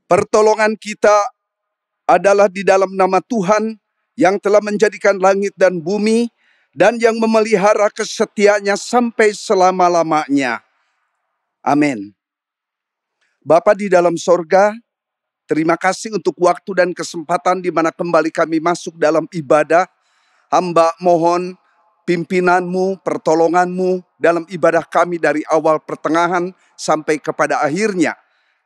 Pertolongan kita adalah di dalam nama Tuhan yang telah menjadikan langit dan bumi dan yang memelihara kesetiaannya sampai selama-lamanya. Amin. Bapa di dalam sorga, terima kasih untuk waktu dan kesempatan di mana kembali kami masuk dalam ibadah. Hamba mohon pimpinanmu, pertolonganmu dalam ibadah kami dari awal pertengahan sampai kepada akhirnya.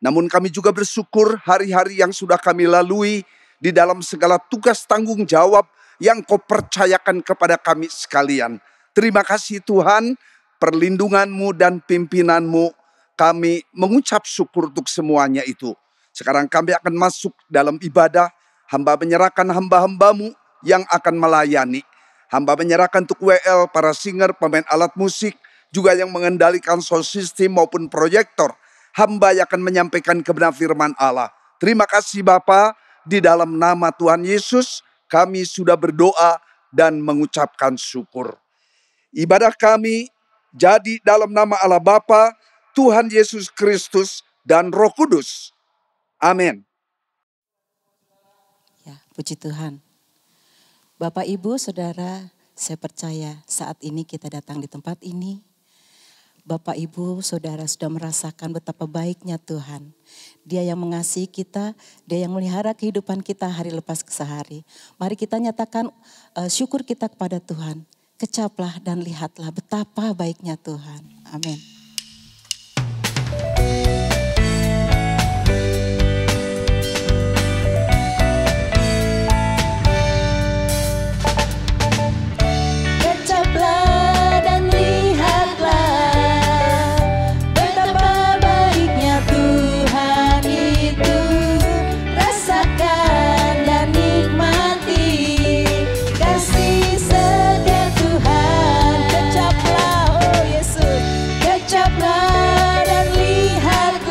Namun kami juga bersyukur hari-hari yang sudah kami lalui di dalam segala tugas tanggung jawab yang Kau percayakan kepada kami sekalian. Terima kasih Tuhan, perlindungan-Mu dan pimpinan-Mu, kami mengucap syukur untuk semuanya itu. Sekarang kami akan masuk dalam ibadah, hamba menyerahkan hamba-hamba-Mu yang akan melayani. Hamba menyerahkan untuk WL, para singer, pemain alat musik, juga yang mengendalikan sound system maupun proyektor. Hamba yang akan menyampaikan kebenaran firman Allah. Terima kasih Bapa, di dalam nama Tuhan Yesus kami sudah berdoa dan mengucapkan syukur. Ibadah kami jadi dalam nama Allah Bapa, Tuhan Yesus Kristus dan Roh Kudus. Amin. Ya, puji Tuhan. Bapak, Ibu, Saudara, saya percaya saat ini kita datang di tempat ini. Bapak, Ibu, Saudara sudah merasakan betapa baiknya Tuhan. Dia yang mengasihi kita, Dia yang melihara kehidupan kita hari lepas sehari. Mari kita nyatakan syukur kita kepada Tuhan. Kecaplah dan lihatlah betapa baiknya Tuhan. Amin. Kecaplah dan lihat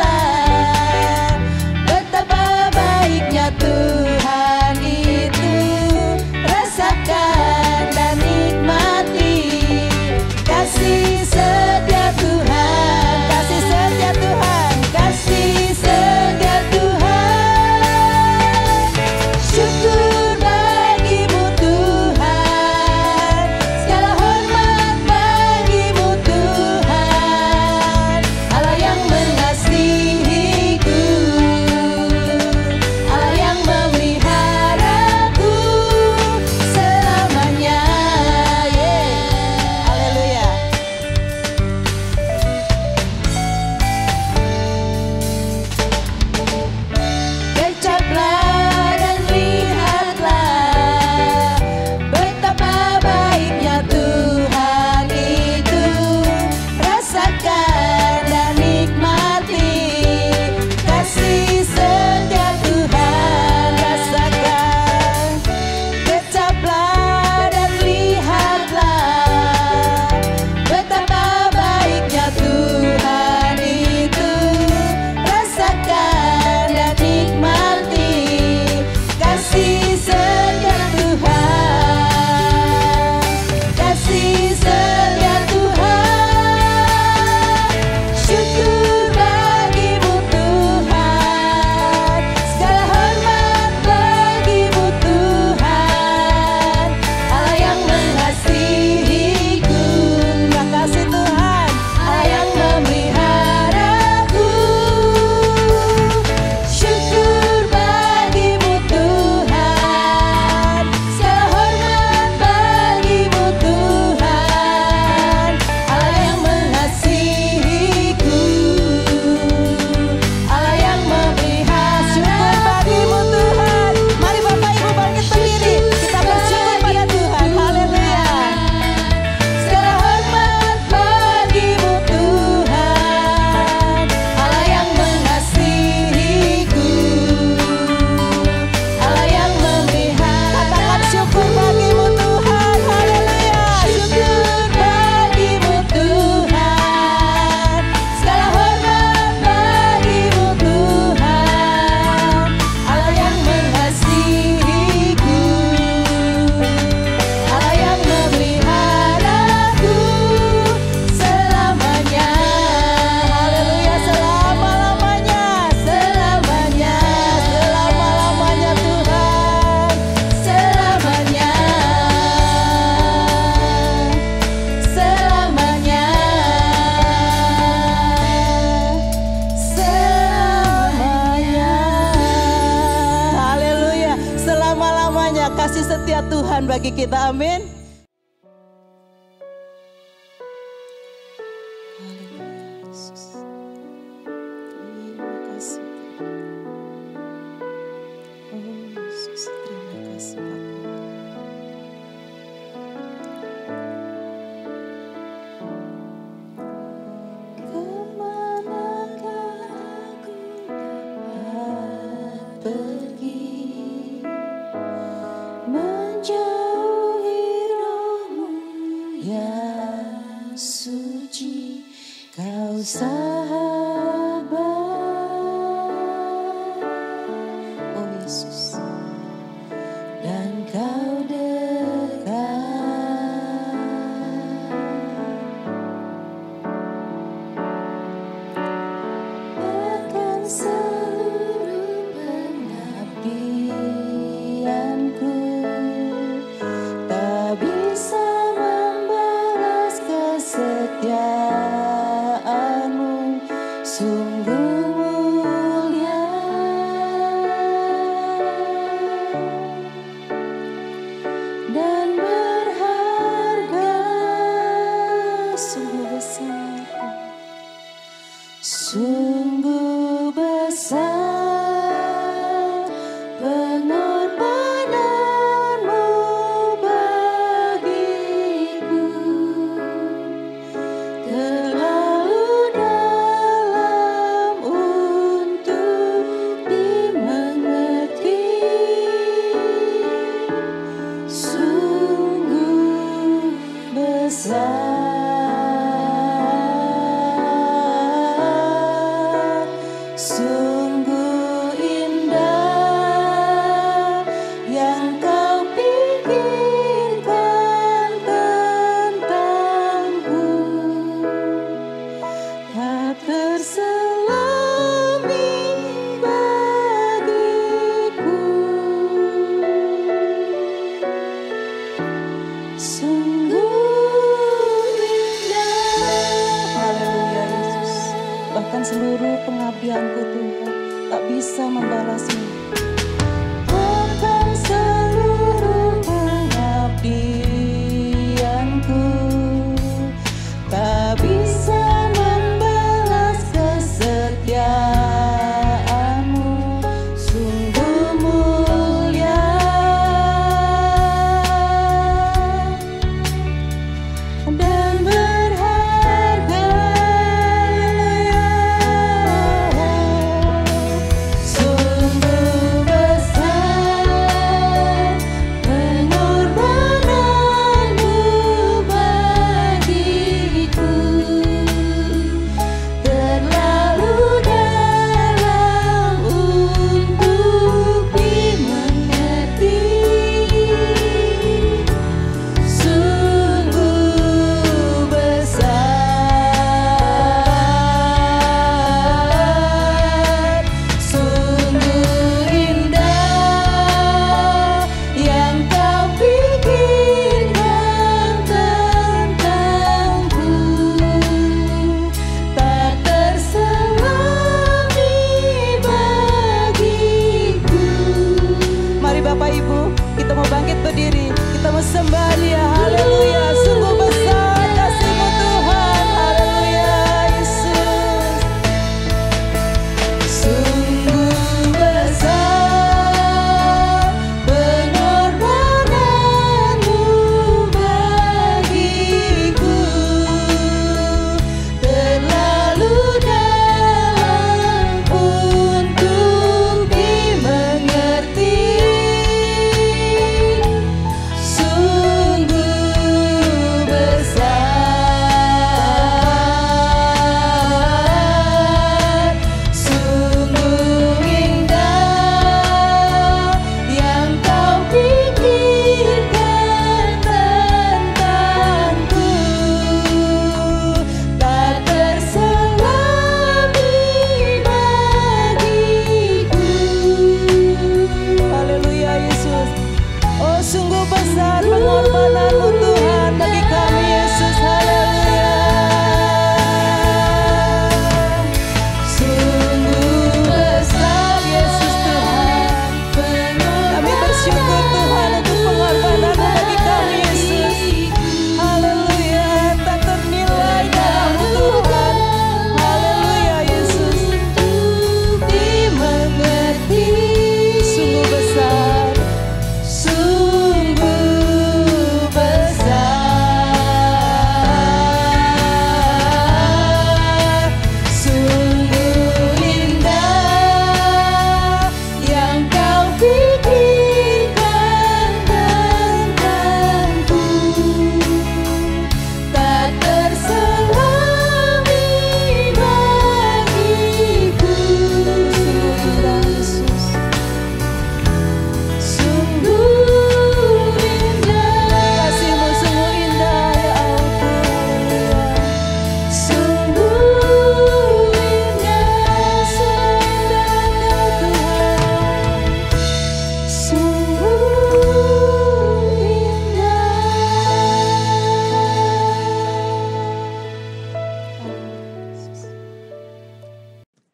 Tuhan bagi kita, amin. Haleluya, Yesus. Terima kasih. Oh Yesus, terima kasih Bapa. Kemanakah aku dapat pergi, menjauhi roh-Mu yang suci, Kau sahabat. Oh Yesus, dan Kau dekat. Akan seluruh pengabdianku, tak bisa membalas kesetiaan-Mu, sungguh mulia dan berharga, sungguh besar, sungguh besar pengorbanan-Mu bagiku, terlalu dalam untuk dimengerti, sungguh besar, sungguh indah yang Kau pikirkan tentangku, tak terselami bagiku, sungguh indah. Haleluya Yesus. Bahkan seluruh pengabdianku Tuhan tak bisa membalasnya. Bahkan seluruh pengabdianku tak bisa membalas kesetiaan-Mu, sungguh mulia dan berharga, sungguh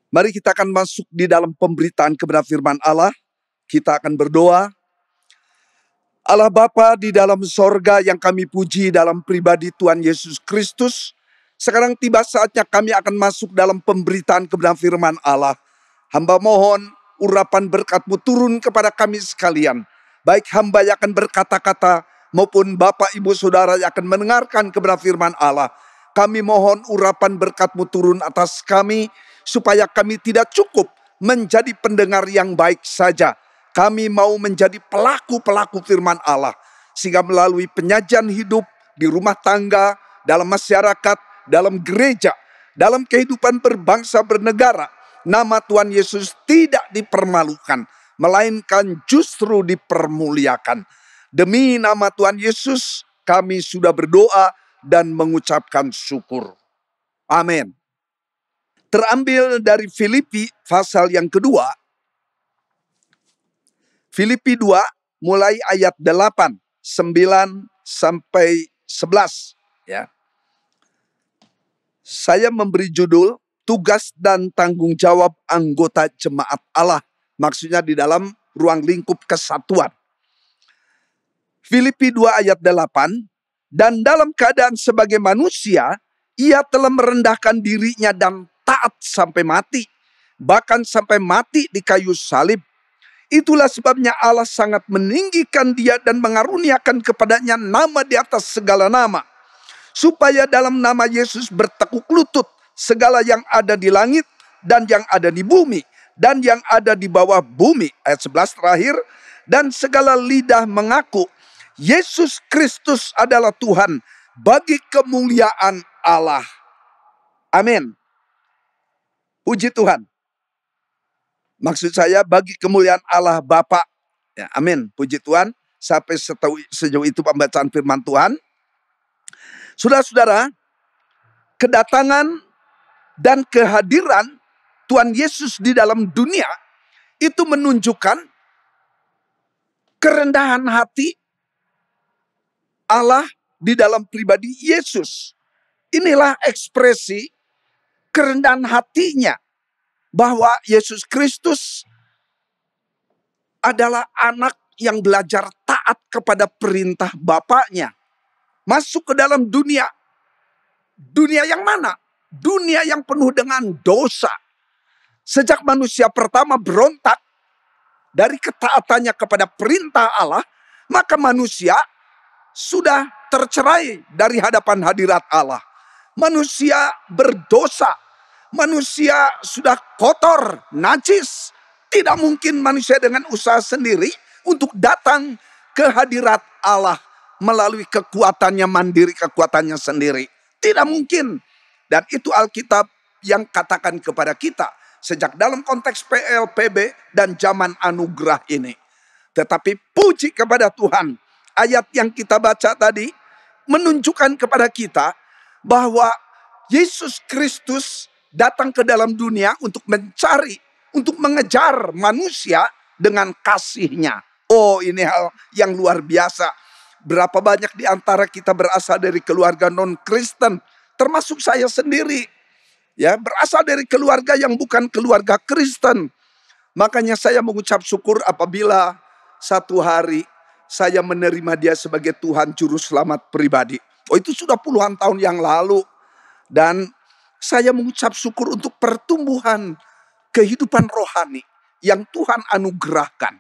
Mari kita akan masuk di dalam pemberitaan kebenaran firman Allah. Kita akan berdoa. Allah Bapa di dalam sorga yang kami puji dalam pribadi Tuhan Yesus Kristus. Sekarang tiba saatnya kami akan masuk dalam pemberitaan kebenaran firman Allah. Hamba mohon urapan berkat-Mu turun kepada kami sekalian. Baik hamba yang akan berkata-kata maupun Bapak Ibu Saudara yang akan mendengarkan kebenaran firman Allah. Kami mohon urapan berkat-Mu turun atas kami, supaya kami tidak cukup menjadi pendengar yang baik saja. Kami mau menjadi pelaku-pelaku firman Allah. Sehingga melalui penyajian hidup di rumah tangga, dalam masyarakat, dalam gereja, dalam kehidupan berbangsa bernegara, nama Tuhan Yesus tidak dipermalukan, melainkan justru dipermuliakan. Demi nama Tuhan Yesus, kami sudah berdoa dan mengucapkan syukur. Amin. Terambil dari Filipi pasal yang kedua. Filipi 2 mulai ayat 8, 9 sampai 11. Ya. Saya memberi judul tugas dan tanggung jawab anggota jemaat Allah. Maksudnya di dalam ruang lingkup kesatuan. Filipi 2 ayat 8. Dan dalam keadaan sebagai manusia, ia telah merendahkan dirinya dan taat sampai mati, bahkan sampai mati di kayu salib. Itulah sebabnya Allah sangat meninggikan dia dan mengaruniakan kepadanya nama di atas segala nama, supaya dalam nama Yesus bertekuk lutut segala yang ada di langit dan yang ada di bumi dan yang ada di bawah bumi. Ayat 11 terakhir, dan segala lidah mengaku Yesus Kristus adalah Tuhan, bagi kemuliaan Allah. Amin. Puji Tuhan. Maksud saya bagi kemuliaan Allah Bapa. Ya, amin. Puji Tuhan. Sampai sejauh itu pembacaan firman Tuhan. Saudara-saudara, kedatangan dan kehadiran Tuhan Yesus di dalam dunia itu menunjukkan kerendahan hati Allah di dalam pribadi Yesus. Inilah ekspresi kerendahan hatinya, bahwa Yesus Kristus adalah anak yang belajar taat kepada perintah Bapaknya. Masuk ke dalam dunia. Dunia yang mana? Dunia yang penuh dengan dosa. Sejak manusia pertama berontak dari ketaatannya kepada perintah Allah, maka manusia sudah tercerai dari hadapan hadirat Allah. Manusia berdosa. Manusia sudah kotor, najis. Tidak mungkin manusia dengan usaha sendiri untuk datang ke hadirat Allah melalui kekuatannya mandiri, kekuatannya sendiri. Tidak mungkin. Dan itu Alkitab yang katakan kepada kita sejak dalam konteks PLPB dan zaman anugerah ini. Tetapi puji kepada Tuhan, ayat yang kita baca tadi menunjukkan kepada kita bahwa Yesus Kristus datang ke dalam dunia untuk mencari, untuk mengejar manusia dengan kasih-Nya. Oh, ini hal yang luar biasa. Berapa banyak di antara kita berasal dari keluarga non-Kristen, termasuk saya sendiri. Ya, berasal dari keluarga yang bukan keluarga Kristen. Makanya saya mengucap syukur apabila satu hari saya menerima Dia sebagai Tuhan Juru Selamat pribadi. Oh, itu sudah puluhan tahun yang lalu. Dan saya mengucap syukur untuk pertumbuhan kehidupan rohani yang Tuhan anugerahkan.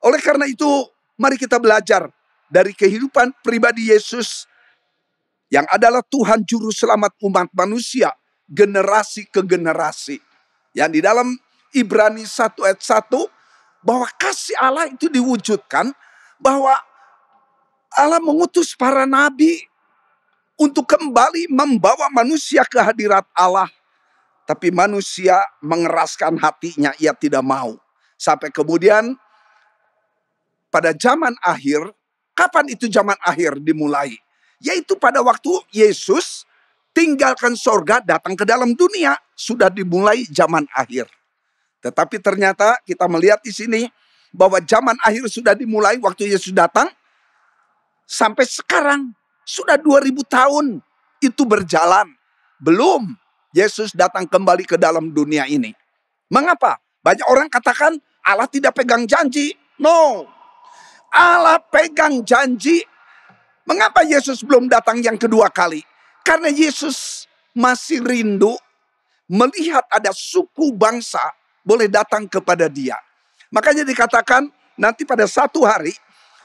Oleh karena itu, mari kita belajar dari kehidupan pribadi Yesus yang adalah Tuhan Juru Selamat umat manusia, generasi ke generasi. Yang di dalam Ibrani 1 ayat 1, bahwa kasih Allah itu diwujudkan, bahwa Allah mengutus para nabi untuk kembali membawa manusia ke hadirat Allah. Tapi manusia mengeraskan hatinya, ia tidak mau. Sampai kemudian pada zaman akhir, kapan itu zaman akhir dimulai? Yaitu pada waktu Yesus tinggalkan sorga, datang ke dalam dunia. Sudah dimulai zaman akhir. Tetapi ternyata kita melihat di sini bahwa zaman akhir sudah dimulai waktu Yesus datang. Sampai sekarang sudah 2000 tahun itu berjalan. Belum Yesus datang kembali ke dalam dunia ini. Mengapa? Banyak orang katakan Allah tidak pegang janji. No, Allah pegang janji. Mengapa Yesus belum datang yang kedua kali? Karena Yesus masih rindu melihat ada suku bangsa boleh datang kepada dia. Makanya dikatakan nanti pada satu hari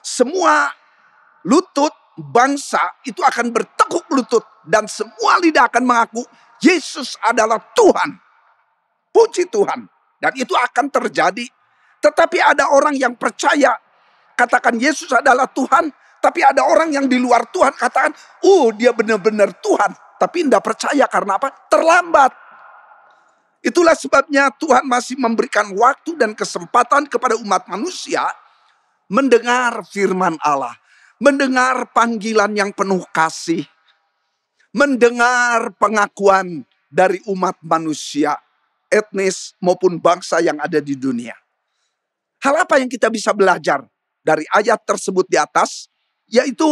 semua lutut bangsa itu akan bertekuk lutut dan semua lidah akan mengaku Yesus adalah Tuhan. Puji Tuhan. Dan itu akan terjadi. Tetapi ada orang yang percaya katakan Yesus adalah Tuhan, tapi ada orang yang di luar Tuhan katakan, dia benar-benar Tuhan, tapi tidak percaya karena apa? Terlambat. Itulah sebabnya Tuhan masih memberikan waktu dan kesempatan kepada umat manusia mendengar firman Allah, mendengar panggilan yang penuh kasih, mendengar pengakuan dari umat manusia, etnis maupun bangsa yang ada di dunia. Hal apa yang kita bisa belajar dari ayat tersebut di atas? Yaitu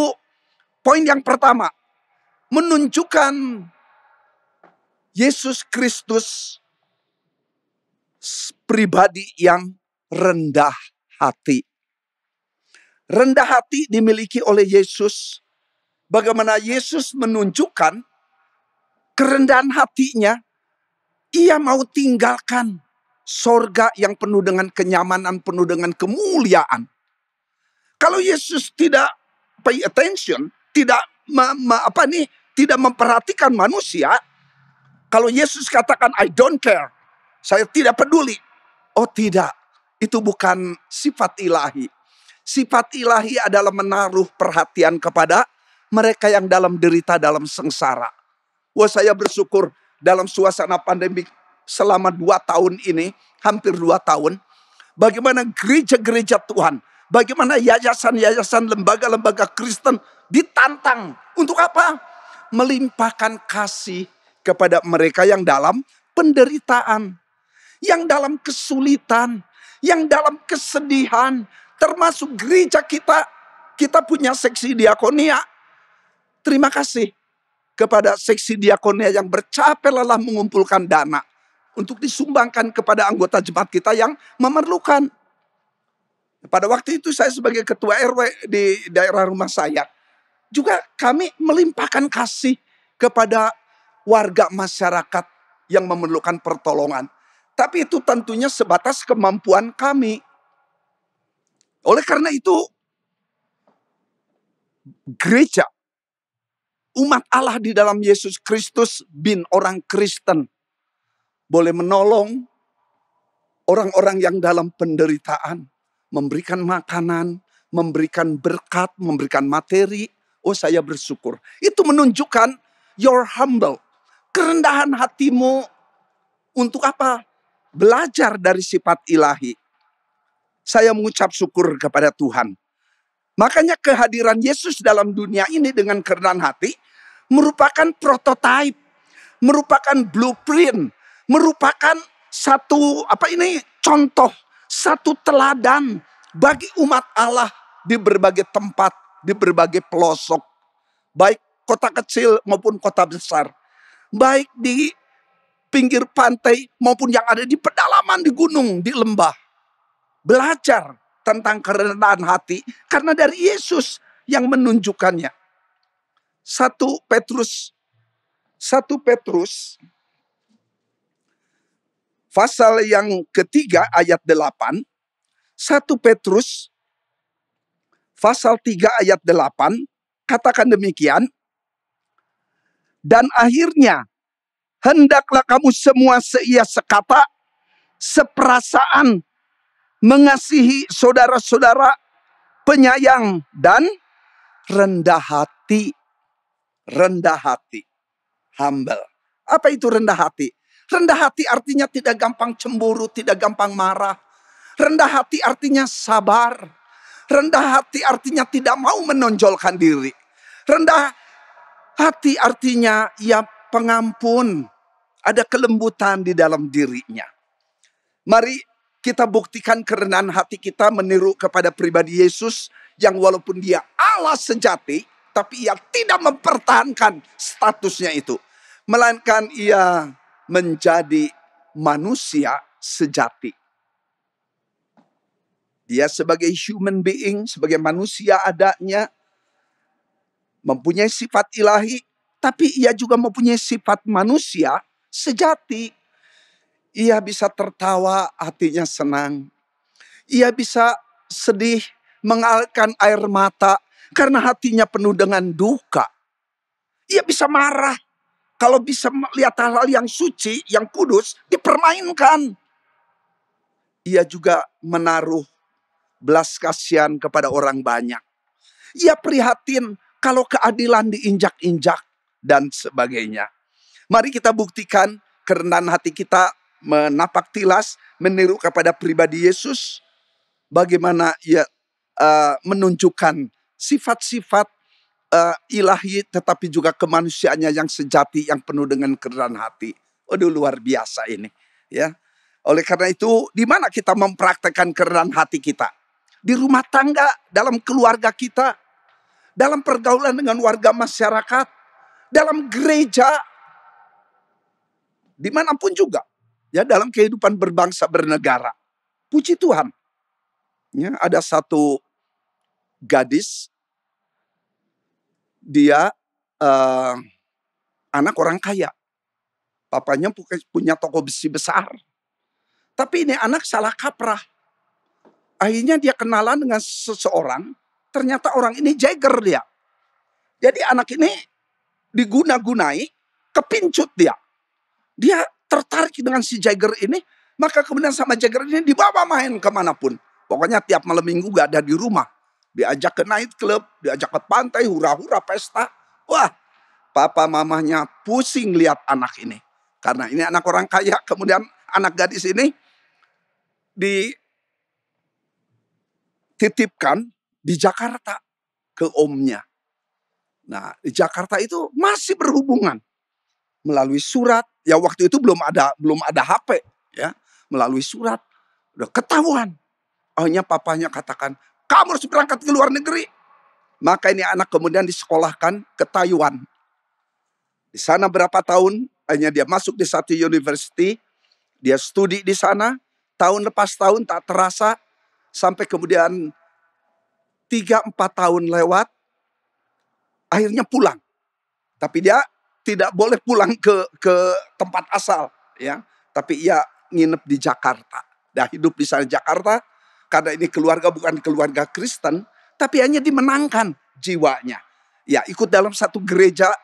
poin yang pertama, menunjukkan Yesus Kristus pribadi yang rendah hati. Rendah hati dimiliki oleh Yesus. Bagaimana Yesus menunjukkan kerendahan hatinya. Ia mau tinggalkan sorga yang penuh dengan kenyamanan, penuh dengan kemuliaan. Kalau Yesus tidak pay attention, tidak tidak memperhatikan manusia. Kalau Yesus katakan I don't care, saya tidak peduli. Oh tidak, itu bukan sifat ilahi. Sifat ilahi adalah menaruh perhatian kepada mereka yang dalam derita, dalam sengsara. Wah, saya bersyukur dalam suasana pandemi selama 2 tahun ini, hampir 2 tahun. Bagaimana gereja-gereja Tuhan, bagaimana yayasan-yayasan, lembaga-lembaga Kristen ditantang. Untuk apa? Melimpahkan kasih kepada mereka yang dalam penderitaan, yang dalam kesulitan, yang dalam kesedihan. Termasuk gereja kita punya seksi diakonia. Terima kasih kepada seksi diakonia yang bercapek lelah mengumpulkan dana untuk disumbangkan kepada anggota jemaat kita yang memerlukan. Pada waktu itu saya sebagai ketua RW di daerah rumah saya, juga kami melimpahkan kasih kepada warga masyarakat yang memerlukan pertolongan. Tapi itu tentunya sebatas kemampuan kami. Oleh karena itu, gereja, umat Allah di dalam Yesus Kristus bin orang Kristen boleh menolong orang-orang yang dalam penderitaan, memberikan makanan, memberikan berkat, memberikan materi. Oh, saya bersyukur. Itu menunjukkan your humble, kerendahan hatimu untuk apa? Belajar dari sifat ilahi. Saya mengucap syukur kepada Tuhan. Makanya kehadiran Yesus dalam dunia ini dengan kerendahan hati merupakan prototipe, merupakan blueprint, merupakan satu contoh, satu teladan bagi umat Allah di berbagai tempat, di berbagai pelosok, baik kota kecil maupun kota besar, baik di pinggir pantai maupun yang ada di pedalaman, di gunung, di lembah. Belajar tentang kerendahan hati karena dari Yesus yang menunjukkannya. 1 Petrus pasal yang ketiga ayat 8. 1 Petrus pasal 3 ayat 8 katakan demikian. Dan akhirnya hendaklah kamu semua seia sekata, seperasaan, mengasihi saudara-saudara, penyayang dan rendah hati. Rendah hati. Humble. Apa itu rendah hati? Rendah hati artinya tidak gampang cemburu, tidak gampang marah. Rendah hati artinya sabar. Rendah hati artinya tidak mau menonjolkan diri. Rendah hati artinya ya pengampun. Ada kelembutan di dalam dirinya. Mari kita buktikan kerendahan hati kita meniru kepada pribadi Yesus yang walaupun dia Allah sejati, tapi ia tidak mempertahankan statusnya itu. Melainkan ia menjadi manusia sejati. Dia sebagai human being, sebagai manusia adanya, mempunyai sifat ilahi, tapi ia juga mempunyai sifat manusia sejati. Ia bisa tertawa, hatinya senang. Ia bisa sedih, mengalirkan air mata karena hatinya penuh dengan duka. Ia bisa marah kalau bisa melihat hal-hal yang suci, yang kudus dipermainkan. Ia juga menaruh belas kasihan kepada orang banyak. Ia prihatin kalau keadilan diinjak-injak dan sebagainya. Mari kita buktikan kerendahan hati kita menapak tilas, meniru kepada pribadi Yesus. Bagaimana ia menunjukkan sifat-sifat ilahi tetapi juga kemanusiaannya yang sejati, yang penuh dengan kerendahan hati. Waduh, luar biasa ini, ya. Oleh karena itu, di mana kita mempraktekkan kerendahan hati kita? Di rumah tangga, dalam keluarga kita, dalam pergaulan dengan warga masyarakat, dalam gereja, dimanapun juga, ya, dalam kehidupan berbangsa bernegara. Puji Tuhan, ya, ada satu gadis, dia anak orang kaya, papanya punya toko besi besar, tapi ini anak salah kaprah. Akhirnya dia kenalan dengan seseorang, ternyata orang ini jagger dia. Jadi anak ini diguna-gunai, kepincut dia. Dia tertarik dengan si jagger ini, maka kemudian sama jagger ini dibawa main kemanapun. Pokoknya tiap malam minggu gak ada di rumah. Diajak ke night club, diajak ke pantai, hura-hura, pesta. Wah, papa mamanya pusing lihat anak ini. Karena ini anak orang kaya, kemudian anak gadis ini dititipkan di Jakarta ke omnya. Nah, di Jakarta itu masih berhubungan melalui surat. Ya waktu itu belum ada HP, ya. Melalui surat udah ketahuan. Akhirnya papanya katakan, "Kamu harus berangkat ke luar negeri." Maka ini anak kemudian disekolahkan ke Taiwan. Di sana berapa tahun, akhirnya dia masuk di satu university. Dia studi di sana, tahun lepas tahun tak terasa. Sampai kemudian 3-4 tahun lewat, akhirnya pulang. Tapi dia tidak boleh pulang ke tempat asal, ya. Tapi ia nginep di Jakarta. Dia hidup di sana Jakarta, karena ini keluarga bukan keluarga Kristen, tapi hanya dimenangkan jiwanya. Ya, ikut dalam satu gereja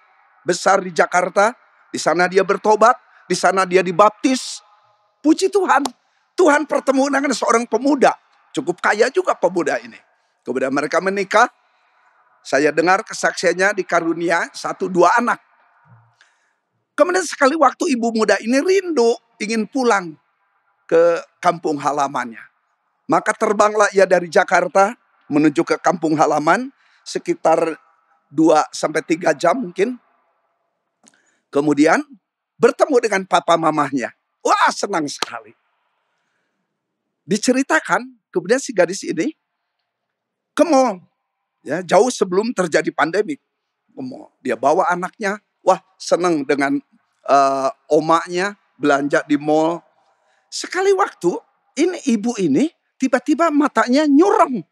besar di Jakarta. Di sana dia bertobat, di sana dia dibaptis. Puji Tuhan, Tuhan pertemukan dengan seorang pemuda. Cukup kaya juga pemuda ini. Kemudian mereka menikah. Saya dengar kesaksiannya dikarunia 1-2 anak. Kemudian sekali waktu ibu muda ini rindu, ingin pulang ke kampung halamannya. Maka terbanglah ia dari Jakarta menuju ke kampung halaman sekitar 2-3 jam mungkin. Kemudian bertemu dengan papa mamahnya. Wah, senang sekali. Diceritakan, kemudian si gadis ini ke mall. Ya, jauh sebelum terjadi pandemi. Ke mall. Dia bawa anaknya. Wah, senang dengan omaknya belanja di mall. Sekali waktu, ini ibu ini tiba-tiba matanya nyurang.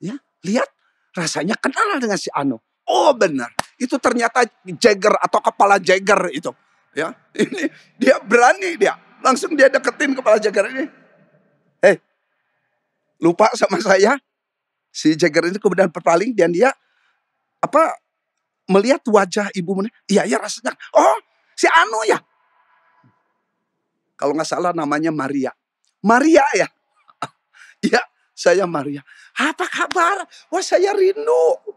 Ya, lihat, rasanya kenal dengan si Ano. Oh benar, itu ternyata jagger atau kepala jagger itu. Ya, ini dia berani dia, langsung dia deketin kepala jagger ini. Hei, lupa sama saya. Si jagger ini kemudian berpaling dan dia melihat wajah ibu. Iya ya rasanya. Oh, si Ano ya. Kalau nggak salah namanya Maria. Maria ya. Iya, saya Maria. Apa kabar? Wah, saya rindu.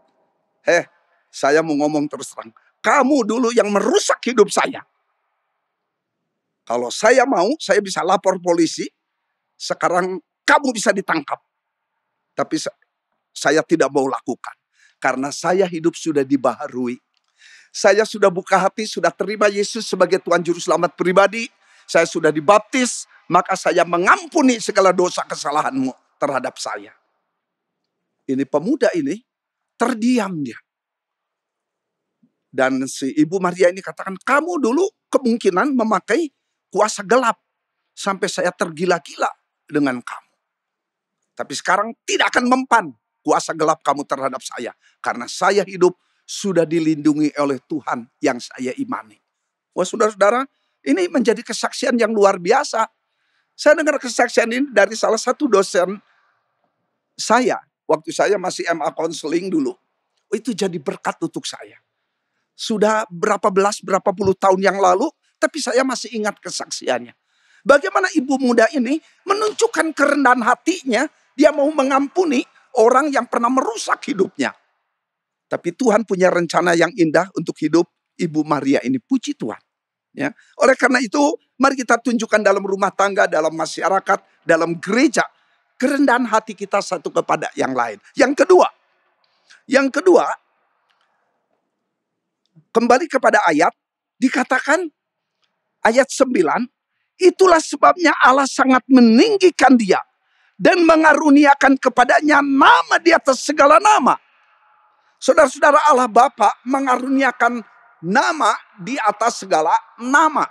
Saya mau ngomong terus terang. Kamu dulu yang merusak hidup saya. Kalau saya mau, saya bisa lapor polisi. Sekarang kamu bisa ditangkap. Tapi saya tidak mau lakukan. Karena saya hidup sudah dibaharui. Saya sudah buka hati, sudah terima Yesus sebagai Tuhan Juru Selamat pribadi. Saya sudah dibaptis. Maka saya mengampuni segala dosa kesalahanmu terhadap saya. Ini pemuda ini terdiam dia. Dan si Ibu Maria ini katakan, kamu dulu kemungkinan memakai kuasa gelap. Sampai saya tergila-gila dengan kamu. Tapi sekarang tidak akan mempan kuasa gelap kamu terhadap saya. Karena saya hidup sudah dilindungi oleh Tuhan yang saya imani. Wah saudara-saudara, ini menjadi kesaksian yang luar biasa. Saya dengar kesaksian ini dari salah satu dosen saya. Waktu saya masih MA Counseling dulu. Itu jadi berkat untuk saya. Sudah berapa puluh tahun yang lalu, tapi saya masih ingat kesaksiannya. Bagaimana ibu muda ini menunjukkan kerendahan hatinya, dia mau mengampuni orang yang pernah merusak hidupnya. Tapi Tuhan punya rencana yang indah untuk hidup Ibu Maria ini, puji Tuhan. Ya. Oleh karena itu, mari kita tunjukkan dalam rumah tangga, dalam masyarakat, dalam gereja, kerendahan hati kita satu kepada yang lain. Yang kedua, kembali kepada ayat, dikatakan ayat 9, itulah sebabnya Allah sangat meninggikan dia dan mengaruniakan kepadanya nama di atas segala nama. Saudara-saudara, Allah Bapa mengaruniakan nama di atas segala nama.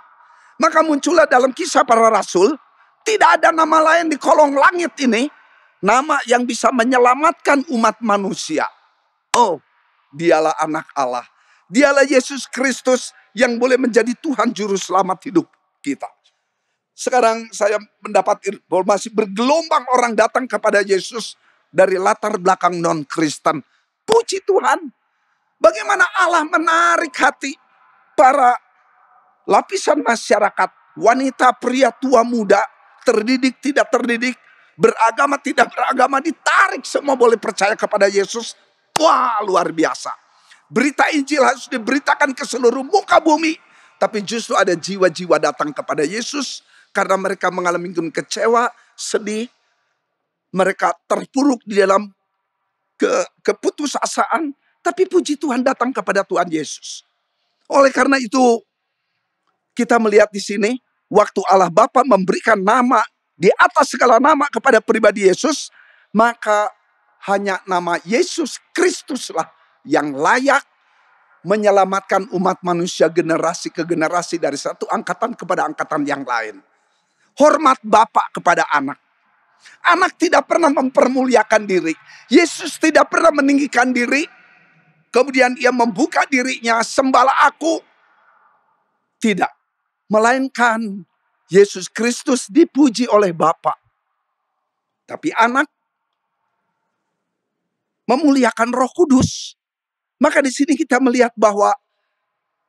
Maka muncullah dalam Kisah Para Rasul, tidak ada nama lain di kolong langit ini, nama yang bisa menyelamatkan umat manusia. Oh, dialah anak Allah. Dialah Yesus Kristus yang boleh menjadi Tuhan Juru Selamat hidup kita. Sekarang saya mendapat informasi bergelombang orang datang kepada Yesus dari latar belakang non-Kristen. Puji Tuhan. Bagaimana Allah menarik hati para lapisan masyarakat. Wanita, pria, tua, muda. Terdidik, tidak terdidik. Beragama, tidak beragama. Ditarik semua boleh percaya kepada Yesus. Wah, luar biasa. Berita Injil harus diberitakan ke seluruh muka bumi. Tapi justru ada jiwa-jiwa datang kepada Yesus. Karena mereka mengalami kecewa, sedih. Mereka terpuruk di dalam keputusasaan. Tapi puji Tuhan datang kepada Tuhan Yesus. Oleh karena itu, kita melihat di sini, waktu Allah Bapa memberikan nama di atas segala nama kepada pribadi Yesus, maka hanya nama Yesus Kristuslah yang layak menyelamatkan umat manusia generasi ke generasi dari satu angkatan kepada angkatan yang lain. Hormat Bapa kepada anak. Anak tidak pernah mempermuliakan diri. Yesus tidak pernah meninggikan diri. Kemudian ia membuka dirinya, sembahlah aku. Tidak. Melainkan Yesus Kristus dipuji oleh Bapa. Tapi anak memuliakan Roh Kudus. Maka di sini kita melihat bahwa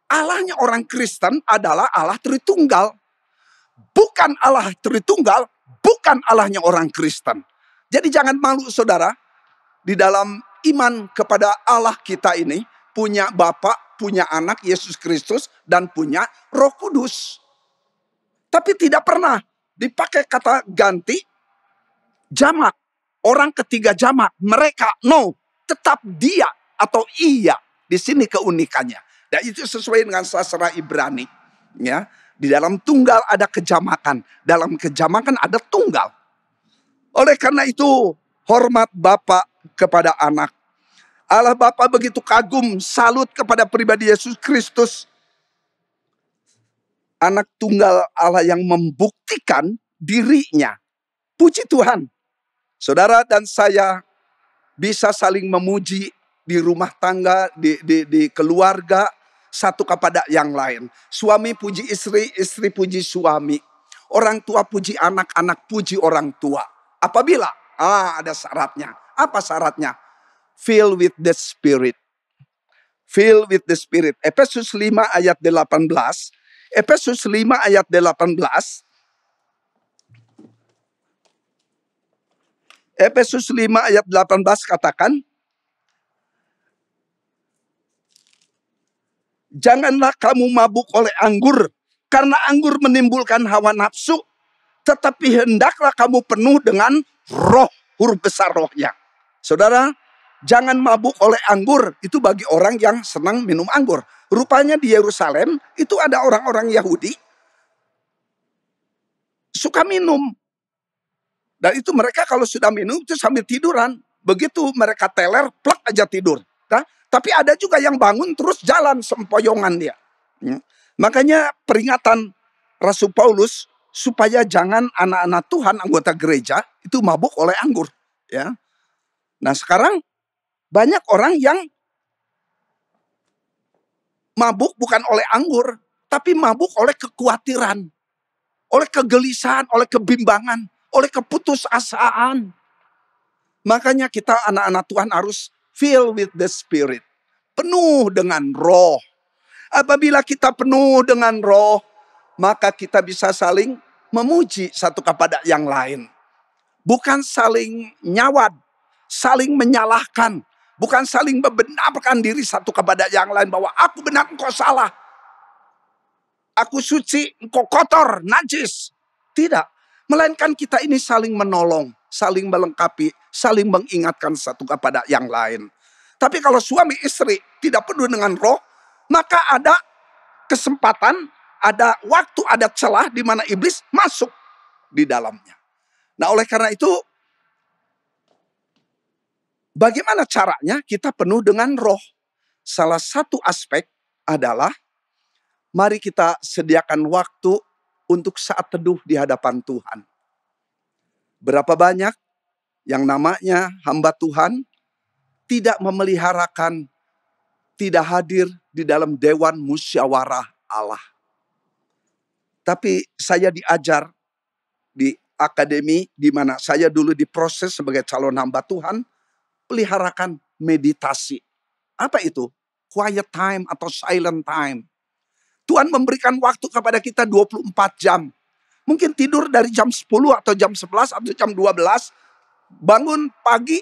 Allahnya orang Kristen adalah Allah Tritunggal. Bukan Allah Tritunggal, bukan Allahnya orang Kristen. Jadi jangan malu saudara, di dalam iman kepada Allah kita ini, punya Bapa, punya anak Yesus Kristus, dan punya Roh Kudus. Tapi tidak pernah dipakai kata ganti jamak. Orang ketiga jamak, mereka, no, tetap dia atau iya. Di sini keunikannya. Dan itu sesuai dengan sastra Ibrani. Ya. Di dalam tunggal ada kejamakan. Dalam kejamakan ada tunggal. Oleh karena itu, hormat Bapa kepada anak. Allah Bapa begitu kagum, salut kepada pribadi Yesus Kristus. Anak tunggal Allah yang membuktikan dirinya. Puji Tuhan. Saudara dan saya bisa saling memuji di rumah tangga, di keluarga, satu kepada yang lain. Suami puji istri, istri puji suami. Orang tua puji anak, anak puji orang tua. Apabila, ada syaratnya. Apa syaratnya? Fill with the Spirit. Fill with the Spirit. Efesus 5 ayat 18. Efesus 5 ayat 18. Efesus 5 ayat 18 katakan, janganlah kamu mabuk oleh anggur, karena anggur menimbulkan hawa nafsu, tetapi hendaklah kamu penuh dengan roh, huruf besar rohnya. Saudara, jangan mabuk oleh anggur, itu bagi orang yang senang minum anggur. Rupanya di Yerusalem, itu ada orang-orang Yahudi, suka minum. Dan itu mereka kalau sudah minum, itu sambil tiduran. Begitu mereka teler, plak aja tidur. Nah, tapi ada juga yang bangun terus jalan sempoyongan dia. Makanya peringatan Rasul Paulus supaya jangan anak-anak Tuhan, anggota gereja itu mabuk oleh anggur, ya. Nah, sekarang banyak orang yang mabuk bukan oleh anggur, tapi mabuk oleh kekhawatiran, oleh kegelisahan, oleh kebimbangan, oleh keputusasaan. Makanya kita anak-anak Tuhan harus fill with the Spirit. Penuh dengan roh. Apabila kita penuh dengan roh, maka kita bisa saling memuji satu kepada yang lain. Bukan saling nyawad, saling menyalahkan. Bukan saling membenarkan diri satu kepada yang lain bahwa aku benar, engkau salah. Aku suci, engkau kotor, najis. Tidak. Melainkan kita ini saling menolong, saling melengkapi, saling mengingatkan satu kepada yang lain. Tapi kalau suami istri tidak penuh dengan roh, maka ada kesempatan, ada waktu, ada celah di mana iblis masuk di dalamnya. Nah, oleh karena itu, bagaimana caranya kita penuh dengan roh? Salah satu aspek adalah mari kita sediakan waktu untuk saat teduh di hadapan Tuhan. Berapa banyak yang namanya hamba Tuhan tidak memeliharakan, tidak hadir di dalam dewan musyawarah Allah. Tapi saya diajar di akademi di mana saya dulu diproses sebagai calon hamba Tuhan, peliharakan meditasi. Apa itu? Quiet time atau silent time. Tuhan memberikan waktu kepada kita 24 jam. Mungkin tidur dari jam 10 atau jam 11 atau jam 12. Bangun pagi.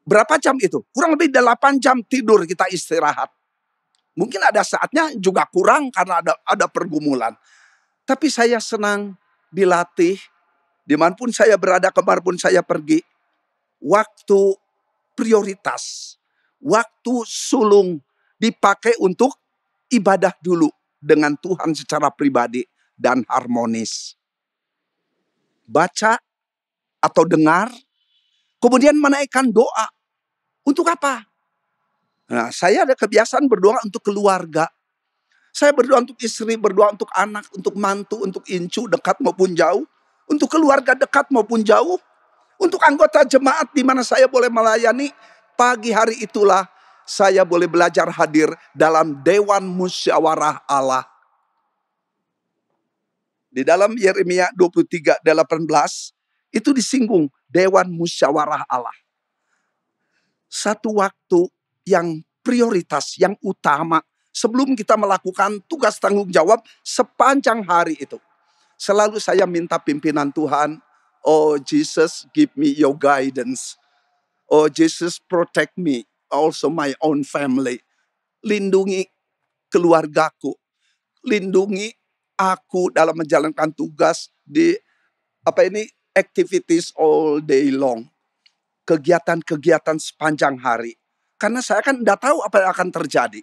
Berapa jam itu? Kurang lebih 8 jam tidur kita istirahat. Mungkin ada saatnya juga kurang karena ada pergumulan. Tapi saya senang dilatih. Dimanapun saya berada, kemanapun saya pergi. Waktu prioritas. Waktu sulung dipakai untuk ibadah dulu dengan Tuhan secara pribadi dan harmonis. Baca atau dengar, kemudian menaikkan doa. Untuk apa? Nah, saya ada kebiasaan berdoa untuk keluarga. Saya berdoa untuk istri, berdoa untuk anak, untuk mantu, untuk incu dekat maupun jauh. Untuk keluarga dekat maupun jauh. Untuk anggota jemaat di mana saya boleh melayani. Pagi hari itulah saya boleh belajar hadir dalam dewan musyawarah Allah. Di dalam Yeremia 23:18 itu disinggung dewan musyawarah Allah. Satu waktu yang prioritas, yang utama sebelum kita melakukan tugas tanggung jawab sepanjang hari itu. Selalu saya minta pimpinan Tuhan, oh Jesus give me your guidance. Oh Jesus protect me, also my own family. Lindungi keluargaku. Lindungi aku dalam menjalankan tugas di activities all day long. Kegiatan-kegiatan sepanjang hari. Karena saya kan tidak tahu apa yang akan terjadi.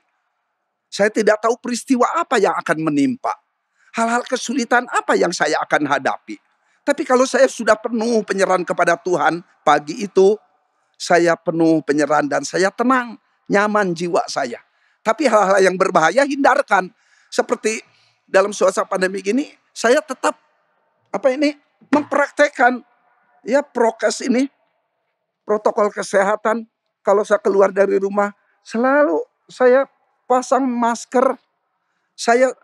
Saya tidak tahu peristiwa apa yang akan menimpa. Hal-hal kesulitan apa yang saya akan hadapi. Tapi kalau saya sudah penuh penyerahan kepada Tuhan, pagi itu saya penuh penyerahan dan saya tenang, nyaman jiwa saya. Tapi hal-hal yang berbahaya hindarkan. Seperti dalam suasana pandemi ini, saya tetap mempraktekkan prokes ini, protokol kesehatan. Kalau saya keluar dari rumah, selalu saya pasang masker, saya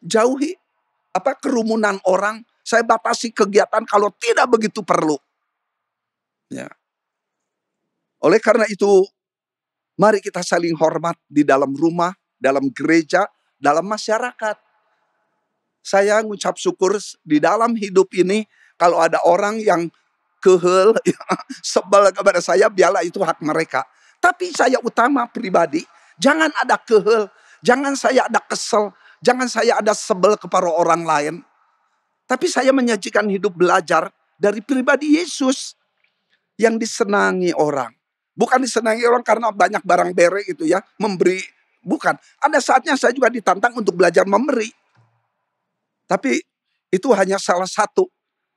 jauhi kerumunan orang, saya batasi kegiatan kalau tidak begitu perlu. Ya. Oleh karena itu, mari kita saling hormat di dalam rumah, dalam gereja, dalam masyarakat. Saya mengucap syukur di dalam hidup ini, kalau ada orang yang kehel, sebel kepada saya, biarlah itu hak mereka. Tapi saya utama pribadi, jangan ada kehel, jangan saya ada kesel, jangan saya ada sebel kepada orang lain. Tapi saya menyajikan hidup belajar dari pribadi Yesus yang disenangi orang. Bukan disenangi orang karena banyak barang bere gitu ya, memberi. Bukan. Ada saatnya saya juga ditantang untuk belajar memberi. Tapi itu hanya salah satu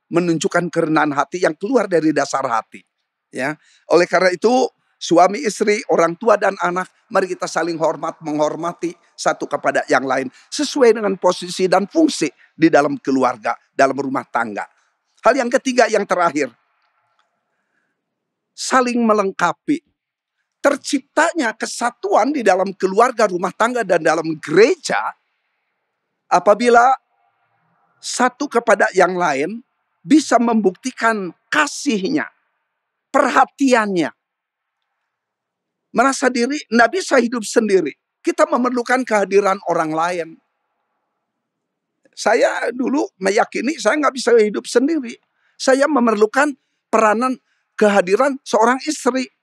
menunjukkan kerendahan hati yang keluar dari dasar hati. Ya, oleh karena itu Suami istri, orang tua dan anak, mari kita saling menghormati satu kepada yang lain. Sesuai dengan posisi dan fungsi di dalam keluarga, dalam rumah tangga. Hal yang ketiga, yang terakhir. Saling melengkapi. Terciptanya kesatuan di dalam keluarga, rumah tangga, dan dalam gereja apabila satu kepada yang lain bisa membuktikan kasihnya, perhatiannya. Merasa diri tidak bisa hidup sendiri. Kita memerlukan kehadiran orang lain. Saya dulu meyakini saya nggak bisa hidup sendiri. Saya memerlukan peranan kehadiran seorang istri.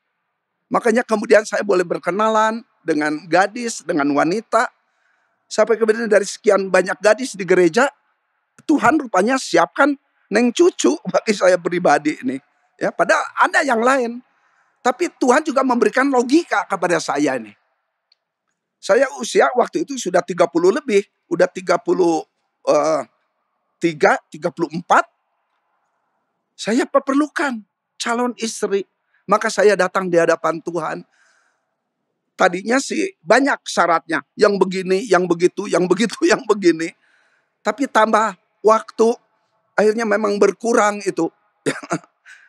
Makanya kemudian saya boleh berkenalan dengan gadis, dengan wanita. Sampai kemudian dari sekian banyak gadis di gereja, Tuhan rupanya siapkan neng cucu bagi saya pribadi ini. Ya, padahal ada yang lain. Tapi Tuhan juga memberikan logika kepada saya ini. Saya usia waktu itu sudah 30 lebih. Udah 34. Saya perlukan calon istri. Maka saya datang di hadapan Tuhan. Tadinya sih banyak syaratnya. Yang begini, yang begitu, yang begitu, yang begini. Tapi tambah waktu. Akhirnya memang berkurang itu.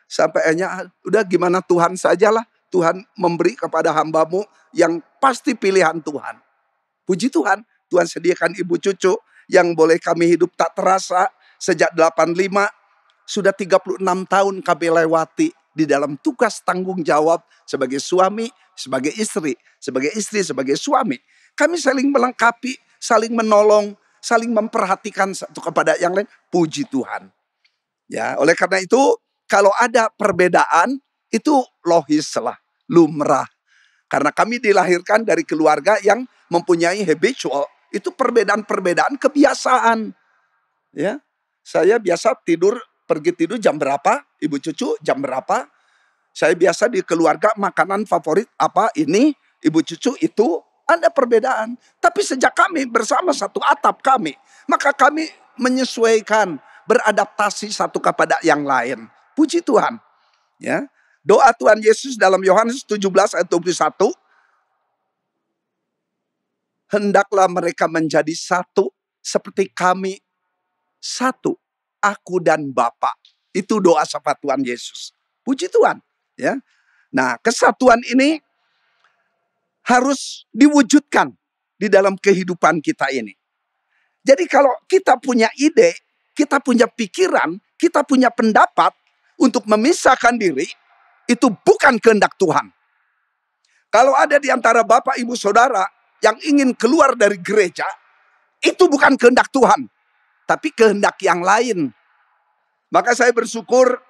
Sampai akhirnya udah gimana Tuhan sajalah. Tuhan memberi kepada hambamu yang pasti pilihan Tuhan. Puji Tuhan, Tuhan sediakan ibu cucu yang boleh kami hidup tak terasa sejak 85. Sudah 36 tahun kami lewati di dalam tugas tanggung jawab sebagai suami, sebagai istri, sebagai suami. Kami saling melengkapi, saling menolong, saling memperhatikan satu kepada yang lain. Puji Tuhan. Ya, oleh karena itu kalau ada perbedaan, itu logis lah, lumrah. Karena kami dilahirkan dari keluarga yang mempunyai habitual, itu perbedaan-perbedaan kebiasaan. Ya, saya biasa pergi tidur jam berapa, ibu cucu jam berapa. Saya biasa di keluarga makanan favorit apa ini, ibu cucu itu ada perbedaan. Tapi sejak kami bersama satu atap kami, maka kami menyesuaikan, beradaptasi satu kepada yang lain. Puji Tuhan. Ya. Doa Tuhan Yesus dalam Yohanes 17 ayat 21. Hendaklah mereka menjadi satu seperti kami satu. Aku dan Bapa. Itu doa syafaat Tuhan Yesus. Puji Tuhan. Ya. Nah, kesatuan ini harus diwujudkan di dalam kehidupan kita ini. Jadi kalau kita punya ide, kita punya pikiran, kita punya pendapat, untuk memisahkan diri, itu bukan kehendak Tuhan. Kalau ada di antara Bapak, Ibu, Saudara yang ingin keluar dari gereja, itu bukan kehendak Tuhan, tapi kehendak yang lain. Maka saya bersyukur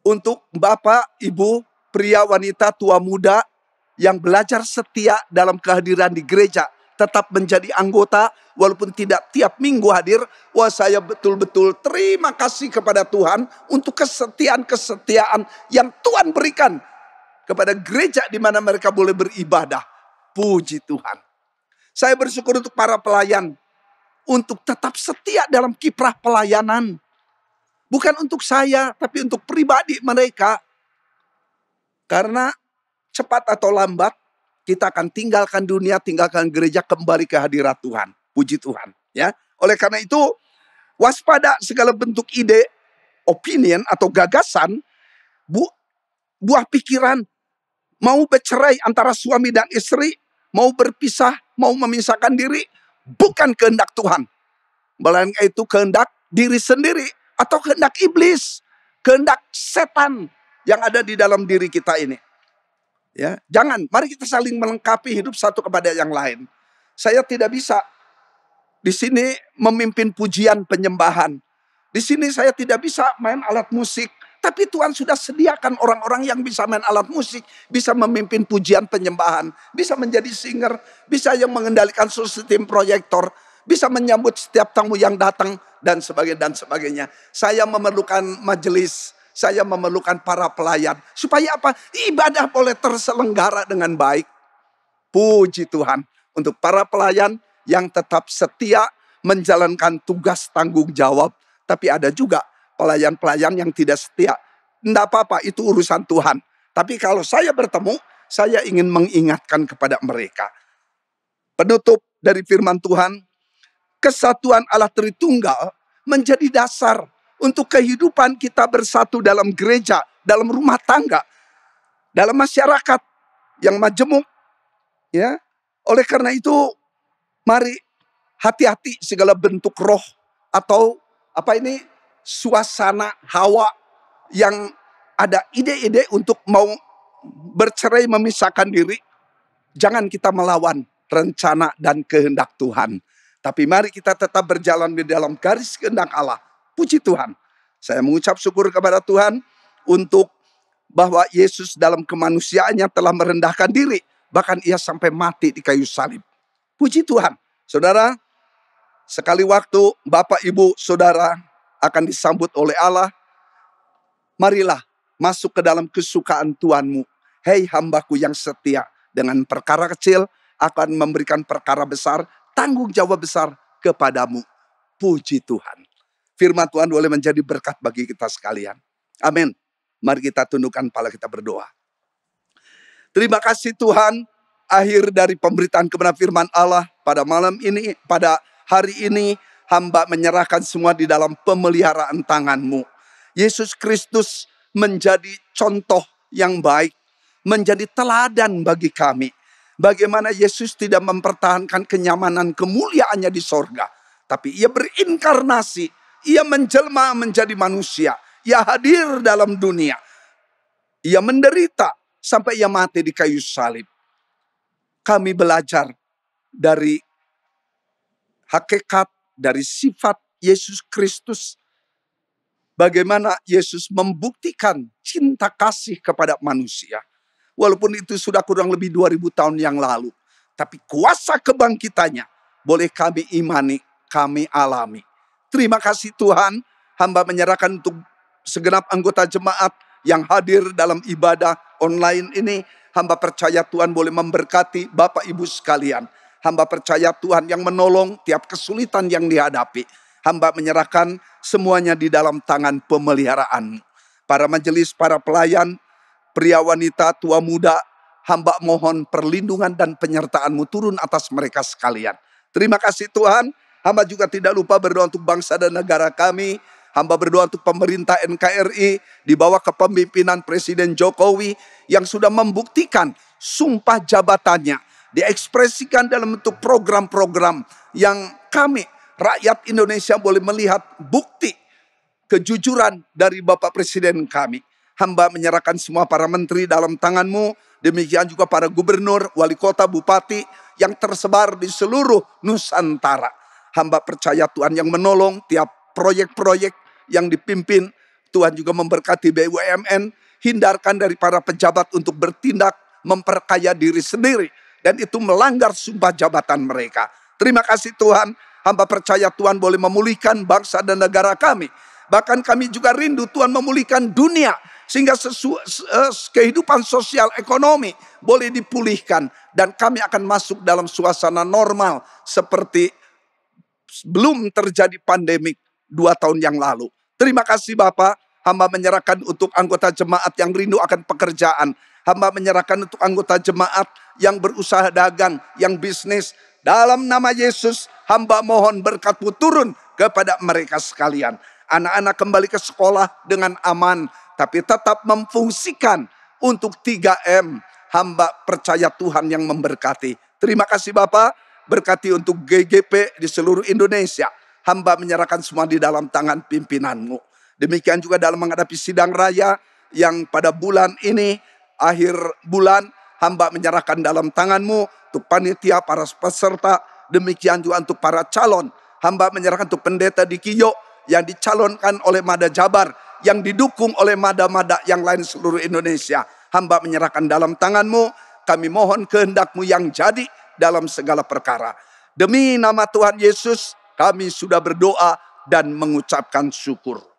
untuk Bapak, Ibu, pria, wanita, tua, muda, yang belajar setia dalam kehadiran di gereja, tetap menjadi anggota, walaupun tidak tiap minggu hadir. Wah, saya betul-betul terima kasih kepada Tuhan untuk kesetiaan-kesetiaan yang Tuhan berikan kepada gereja di mana mereka boleh beribadah. Puji Tuhan. Saya bersyukur untuk para pelayan, untuk tetap setia dalam kiprah pelayanan. Bukan untuk saya, tapi untuk pribadi mereka. Karena cepat atau lambat, kita akan tinggalkan dunia, tinggalkan gereja, kembali ke hadirat Tuhan. Puji Tuhan. Ya, oleh karena itu, waspada segala bentuk ide, opinion atau gagasan, buah pikiran, mau bercerai antara suami dan istri, mau berpisah, mau memisahkan diri, bukan kehendak Tuhan. Melainkan itu kehendak diri sendiri atau kehendak iblis, kehendak setan yang ada di dalam diri kita ini. Ya, jangan, mari kita saling melengkapi, hidup satu kepada yang lain. Saya tidak bisa di sini memimpin pujian penyembahan. Di sini saya tidak bisa main alat musik. Tapi Tuhan sudah sediakan orang-orang yang bisa main alat musik, bisa memimpin pujian penyembahan, bisa menjadi singer, bisa yang mengendalikan sistem proyektor, bisa menyambut setiap tamu yang datang, dan sebagainya. Saya memerlukan majelis, saya memerlukan para pelayan. Supaya apa? Ibadah boleh terselenggara dengan baik. Puji Tuhan untuk para pelayan yang tetap setia menjalankan tugas tanggung jawab. Tapi ada juga pelayan-pelayan yang tidak setia. Tidak apa-apa, itu urusan Tuhan. Tapi kalau saya bertemu, saya ingin mengingatkan kepada mereka. Penutup dari firman Tuhan, kesatuan Allah Tritunggal menjadi dasar untuk kehidupan kita bersatu dalam gereja, dalam rumah tangga, dalam masyarakat yang majemuk. Ya, oleh karena itu, mari hati-hati segala bentuk roh atau suasana hawa yang ada ide-ide untuk mau bercerai memisahkan diri. Jangan kita melawan rencana dan kehendak Tuhan. Tapi mari kita tetap berjalan di dalam garis kehendak Allah. Puji Tuhan. Saya mengucap syukur kepada Tuhan untuk bahwa Yesus dalam kemanusiaannya telah merendahkan diri. Bahkan ia sampai mati di kayu salib. Puji Tuhan. Saudara, sekali waktu Bapak, Ibu, Saudara akan disambut oleh Allah. Marilah masuk ke dalam kesukaan Tuhanmu. Hei hambaku yang setia, dengan perkara kecil akan memberikan perkara besar, tanggung jawab besar kepadamu. Puji Tuhan. Firman Tuhan boleh menjadi berkat bagi kita sekalian. Amin. Mari kita tundukkan kepala, kita berdoa. Terima kasih Tuhan, akhir dari pemberitaan kebenaran firman Allah pada malam ini, pada hari ini, hamba menyerahkan semua di dalam pemeliharaan tangan-Mu. Yesus Kristus menjadi contoh yang baik, menjadi teladan bagi kami. Bagaimana Yesus tidak mempertahankan kenyamanan kemuliaannya di sorga, tapi ia berinkarnasi, ia menjelma menjadi manusia, ia hadir dalam dunia, ia menderita sampai ia mati di kayu salib. Kami belajar dari hakikat, dari sifat Yesus Kristus. Bagaimana Yesus membuktikan cinta kasih kepada manusia. Walaupun itu sudah kurang lebih 2000 tahun yang lalu. Tapi kuasa kebangkitannya boleh kami imani, kami alami. Terima kasih Tuhan, hamba menyerahkan untuk segenap anggota jemaat yang hadir dalam ibadah online ini. Hamba percaya Tuhan boleh memberkati Bapak Ibu sekalian. Hamba percaya Tuhan yang menolong tiap kesulitan yang dihadapi. Hamba menyerahkan semuanya di dalam tangan pemeliharaan. Para majelis, para pelayan, pria wanita, tua muda, hamba mohon perlindungan dan penyertaan-Mu turun atas mereka sekalian. Terima kasih Tuhan. Hamba juga tidak lupa berdoa untuk bangsa dan negara kami. Hamba berdoa untuk pemerintah NKRI di bawah kepemimpinan Presiden Jokowi yang sudah membuktikan sumpah jabatannya diekspresikan dalam bentuk program-program yang kami rakyat Indonesia boleh melihat bukti kejujuran dari Bapak Presiden kami. Hamba menyerahkan semua para menteri dalam tangan-Mu. Demikian juga para gubernur, wali kota, bupati yang tersebar di seluruh Nusantara. Hamba percaya Tuhan yang menolong tiap proyek-proyek yang dipimpin. Tuhan juga memberkati BUMN. Hindarkan dari para pejabat untuk bertindak memperkaya diri sendiri. Dan itu melanggar sumpah jabatan mereka. Terima kasih Tuhan. Hamba percaya Tuhan boleh memulihkan bangsa dan negara kami. Bahkan kami juga rindu Tuhan memulihkan dunia. Sehingga kehidupan sosial ekonomi boleh dipulihkan. Dan kami akan masuk dalam suasana normal. Seperti belum terjadi pandemik 2 tahun yang lalu. Terima kasih Bapak. Hamba menyerahkan untuk anggota jemaat yang rindu akan pekerjaan. Hamba menyerahkan untuk anggota jemaat yang berusaha dagang, yang bisnis. Dalam nama Yesus, hamba mohon berkat-Mu turun kepada mereka sekalian. Anak-anak kembali ke sekolah dengan aman, tapi tetap memfungsikan untuk 3M. Hamba percaya Tuhan yang memberkati. Terima kasih Bapak, berkati untuk GGP di seluruh Indonesia. Hamba menyerahkan semua di dalam tangan pimpinan-Mu. Demikian juga dalam menghadapi sidang raya yang pada bulan ini, akhir bulan, hamba menyerahkan dalam tangan-Mu untuk panitia, para peserta, demikian juga untuk para calon. Hamba menyerahkan untuk pendeta di Kiyo yang dicalonkan oleh Mada Jabar, yang didukung oleh mada-mada yang lain seluruh Indonesia. Hamba menyerahkan dalam tangan-Mu, kami mohon kehendak-Mu yang jadi dalam segala perkara. Demi nama Tuhan Yesus, kami sudah berdoa dan mengucapkan syukur.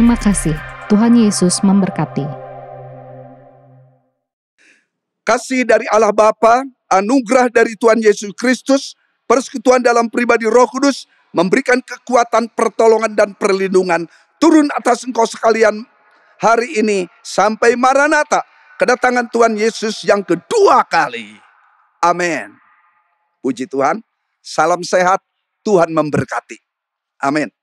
Terima kasih. Tuhan Yesus memberkati. Kasih dari Allah Bapa, anugerah dari Tuhan Yesus Kristus, persekutuan dalam pribadi Roh Kudus, memberikan kekuatan, pertolongan, dan perlindungan turun atas engkau sekalian hari ini sampai Maranatha, kedatangan Tuhan Yesus yang kedua kali. Amin. Puji Tuhan. Salam sehat. Tuhan memberkati. Amin.